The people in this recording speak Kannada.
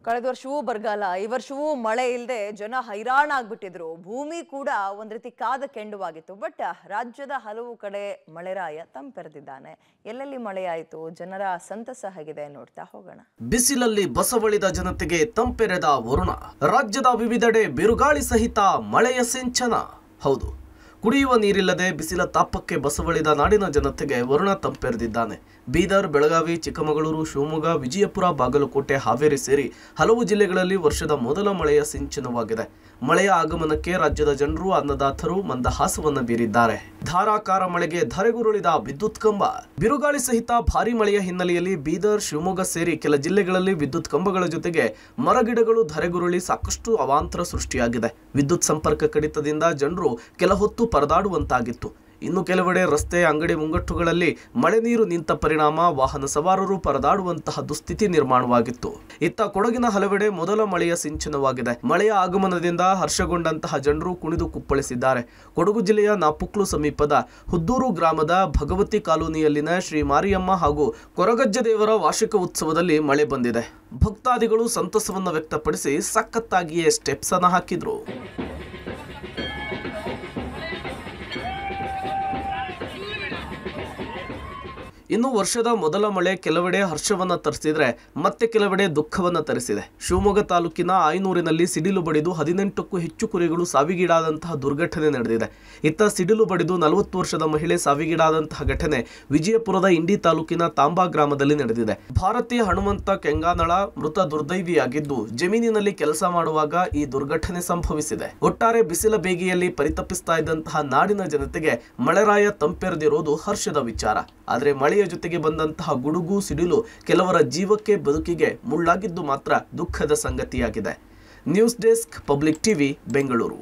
ಕಳೆದ ವರ್ಷವೂ ಬರಗಾಲ, ಈ ವರ್ಷವೂ ಮಳೆ ಇಲ್ಲದೆ ಜನ ಹೈರಾಣ ಆಗ್ಬಿಟ್ಟಿದ್ರು. ಭೂಮಿ ಕೂಡ ಒಂದ್ ರೀತಿ ಕಾದ ಕೆಂಡವಾಗಿತ್ತು. ಬಟ್ ರಾಜ್ಯದ ಹಲವು ಕಡೆ ಮಳೆರಾಯ ತಂಪೆರೆದಿದ್ದಾನೆ. ಎಲ್ಲೆಲ್ಲಿ ಮಳೆಯಾಯಿತು, ಜನರ ಸಂತಸ ಹೇಗಿದೆ ನೋಡ್ತಾ ಹೋಗೋಣ. ಬಿಸಿಲಲ್ಲಿ ಬಸವಳಿದ ಜನತೆಗೆ ತಂಪೆರೆದ ವರುಣ. ರಾಜ್ಯದ ವಿವಿಧೆಡೆ ಬಿರುಗಾಳಿ ಸಹಿತ ಮಳೆಯ ಸಿಂಚನ. ಹೌದು, ಕುಡಿಯುವ ನೀರಿಲ್ಲದೆ ಬಿಸಿಲ ತಾಪಕ್ಕೆ ಬಸವಳಿದ ನಾಡಿನ ಜನತೆಗೆ ವರುಣ ತಂಪೆರೆದಿದ್ದಾನೆ. ಬೀದರ್, ಬೆಳಗಾವಿ, ಚಿಕ್ಕಮಗಳೂರು, ಶಿವಮೊಗ್ಗ, ವಿಜಯಪುರ, ಬಾಗಲಕೋಟೆ, ಹಾವೇರಿ ಸೇರಿ ಹಲವು ಜಿಲ್ಲೆಗಳಲ್ಲಿ ವರ್ಷದ ಮೊದಲ ಮಳೆಯ ಸಿಂಚನವಾಗಿದೆ. ಮಳೆಯ ಆಗಮನಕ್ಕೆ ರಾಜ್ಯದ ಜನರು, ಅನ್ನದಾತರು ಮಂದಹಾಸವನ್ನ ಬೀರಿದ್ದಾರೆ. ಧಾರಾಕಾರ ಮಳೆಗೆ ಧರೆಗುರುಳಿದ ವಿದ್ಯುತ್ ಕಂಬ. ಬಿರುಗಾಳಿ ಸಹಿತ ಭಾರಿ ಮಳೆಯ ಹಿನ್ನೆಲೆಯಲ್ಲಿ ಬೀದರ್, ಶಿವಮೊಗ್ಗ ಸೇರಿ ಕೆಲ ಜಿಲ್ಲೆಗಳಲ್ಲಿ ವಿದ್ಯುತ್ ಕಂಬಗಳ ಜೊತೆಗೆ ಮರಗಿಡಗಳು ಧರೆಗುರುಳಿ ಸಾಕಷ್ಟು ಅವಾಂತರ ಸೃಷ್ಟಿಯಾಗಿದೆ. ವಿದ್ಯುತ್ ಸಂಪರ್ಕ ಕಡಿತದಿಂದ ಜನರು ಕೆಲ ಹೊತ್ತು ಪರದಾಡುವಂತಾಗಿತ್ತು. ಇನ್ನು ಕೆಲವೆಡೆ ರಸ್ತೆ, ಅಂಗಡಿ ಮುಂಗಟ್ಟುಗಳಲ್ಲಿ ಮಳೆ ನೀರು ನಿಂತ ಪರಿಣಾಮ ವಾಹನ ಸವಾರರು ಪರದಾಡುವಂತಹ ದುಸ್ಥಿತಿ ನಿರ್ಮಾಣವಾಗಿತ್ತು. ಇತ್ತ ಕೊಡಗಿನ ಹಲವೆಡೆ ಮೊದಲ ಮಳೆಯ ಸಿಂಚನವಾಗಿದೆ. ಮಳೆಯ ಆಗಮನದಿಂದ ಹರ್ಷಗೊಂಡಂತಹ ಜನರು ಕುಣಿದು ಕುಪ್ಪಳಿಸಿದ್ದಾರೆ. ಕೊಡಗು ಜಿಲ್ಲೆಯ ನಾಪುಕ್ಲು ಸಮೀಪದ ಹುದ್ದೂರು ಗ್ರಾಮದ ಭಗವತಿ ಕಾಲೋನಿಯಲ್ಲಿನ ಶ್ರೀ ಮಾರಿಯಮ್ಮ ಹಾಗೂ ಕೊರಗಜ್ಜ ದೇವರ ವಾರ್ಷಿಕ ಉತ್ಸವದಲ್ಲಿ ಮಳೆ ಬಂದಿದೆ. ಭಕ್ತಾದಿಗಳು ಸಂತಸವನ್ನು ವ್ಯಕ್ತಪಡಿಸಿ ಸಖತ್ತಾಗಿಯೇ ಸ್ಟೆಪ್ಸ್ ಅನ್ನು ಹಾಕಿದ್ರು. ಇನ್ನು ವರ್ಷದ ಮೊದಲ ಮಳೆ ಕೆಲವೆಡೆ ಹರ್ಷವನ್ನ ತರಿಸಿದ್ರೆ ಮತ್ತೆ ಕೆಲವೆಡೆ ದುಃಖವನ್ನ ತರಿಸಿದೆ. ಶಿವಮೊಗ್ಗ ತಾಲೂಕಿನ ಆಯನೂರಿನಲ್ಲಿ ಸಿಡಿಲು ಬಡಿದು 18ಕ್ಕೂ ಹೆಚ್ಚು ಕುರಿಗಳು ಸಾವಿಗೀಡಾದಂತಹ ದುರ್ಘಟನೆ ನಡೆದಿದೆ. ಇತ್ತ ಸಿಡಿಲು ಬಡಿದು 40 ವರ್ಷದ ಮಹಿಳೆ ಸಾವಿಗೀಡಾದಂತಹ ಘಟನೆ ವಿಜಯಪುರದ ಇಂಡಿ ತಾಲೂಕಿನ ತಾಂಬಾ ಗ್ರಾಮದಲ್ಲಿ ನಡೆದಿದೆ. ಭಾರತೀಯ ಹನುಮಂತ ಕೆಂಗಾನಳ ಮೃತ ದುರ್ದೈವಿಯಾಗಿದ್ದು ಜಮೀನಿನಲ್ಲಿ ಕೆಲಸ ಮಾಡುವಾಗ ಈ ದುರ್ಘಟನೆ ಸಂಭವಿಸಿದೆ. ಒಟ್ಟಾರೆ ಬಿಸಿಲ ಬೇಗೆಯಲ್ಲಿ ಪರಿತಪಿಸ್ತಾ ಇದ್ದಂತಹ ನಾಡಿನ ಜನತೆಗೆ ಮಳೆರಾಯ ತಂಪೆರೆದಿರೋದು ಹರ್ಷದ ವಿಚಾರ. ಆದರೆ ಮಳೆಯ ಜೊತೆಗೆ ಬಂದಂತಹ ಗುಡುಗು ಸಿಡಿಲು ಕೆಲವರ ಜೀವಕ್ಕೆ ಬದುಕಿಗೆ ಮುಳ್ಳಾಗಿದ್ದು ಮಾತ್ರ ದುಃಖದ ಸಂಗತಿಯಾಗಿದೆ. News desk, public TV, Bengaluru.